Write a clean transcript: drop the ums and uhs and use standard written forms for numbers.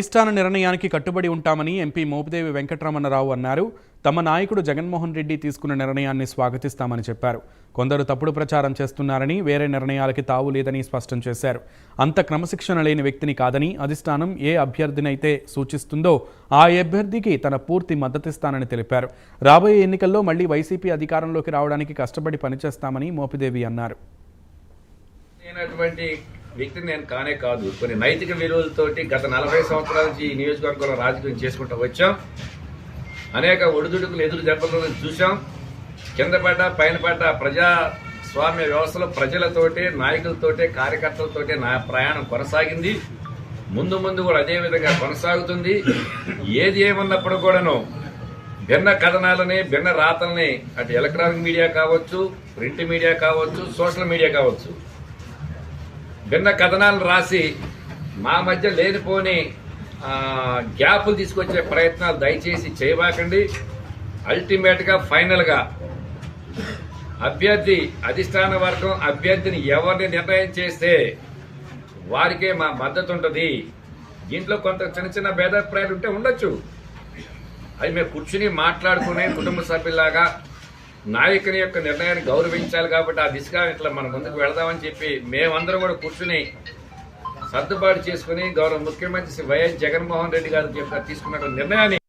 అధిష్టాన నిర్ణయానికి కట్టుబడి ఉంటామని ఎంపీ మోపిదేవి వెంకటరమణరావు అన్నారు. తమ నాయకుడు జగన్మోహన్ రెడ్డి తీసుకున్న నిర్ణయాన్ని స్వాగతిస్తామని చెప్పారు. కొందరు తప్పుడు ప్రచారం చేస్తున్నారని, వేరే నిర్ణయాలకి తావు లేదని స్పష్టం చేశారు. అంత క్రమశిక్షణ లేని వ్యక్తిని కాదని, అధిష్టానం ఏ అభ్యర్థినైతే సూచిస్తుందో ఆ అభ్యర్థికి తన పూర్తి మద్దతిస్తానని తెలిపారు. రాబోయే ఎన్నికల్లో మళ్లీ వైసీపీ అధికారంలోకి రావడానికి కష్టపడి పనిచేస్తామని మోపిదేవి అన్నారు. వ్యక్తిని నేను కానే కాదు. కొన్ని నైతిక విలువలతోటి గత 40 సంవత్సరాల నుంచి ఈ నియోజకవర్గంలో రాజకీయం చేసుకుంటూ వచ్చాం. అనేక ఒడిదుడుకులు ఎదురు దెబ్బలను చూసాం. కింద పడ్డ పైన పడ్డ ప్రజాస్వామ్య వ్యవస్థలో ప్రజలతోటే, నాయకులతోటే, కార్యకర్తలతోటే నా ప్రయాణం కొనసాగింది. ముందు కూడా అదే విధంగా కొనసాగుతుంది. ఏది ఏమన్నప్పుడు కూడాను భిన్న కథనాలని, భిన్న రాతల్ని అటు ఎలక్ట్రానిక్ మీడియా కావచ్చు, ప్రింట్ మీడియా కావచ్చు, సోషల్ మీడియా కావచ్చు, భిన్న కథనాలను రాసి మా మధ్య లేనిపోని గ్యాపులు తీసుకొచ్చే ప్రయత్నాలు దయచేసి చేయబాకండి. అల్టిమేట్గా ఫైనల్గా అభ్యర్థి, అధిష్టాన వర్గం అభ్యర్థిని ఎవరిని నిర్ణయం చేస్తే వారికే మా మద్దతు ఉంటుంది. దీంట్లో కొంత చిన్న భేదాభిప్రాయాలు ఉంటే ఉండొచ్చు. అది మేము కూర్చుని మాట్లాడుకునే కుటుంబ సభ్యులాగా నాయకుని యొక్క నిర్ణయాన్ని గౌరవించాలి. కాబట్టి ఆ దిశగా ఇట్లా మనం ముందుకు వెళదామని చెప్పి మేమందరం కూడా కూర్చుని సర్దుబాటు చేసుకుని గౌరవ ముఖ్యమంత్రి శ్రీ వైఎస్ జగన్మోహన్ రెడ్డి గారు తీసుకున్న నిర్ణయాన్ని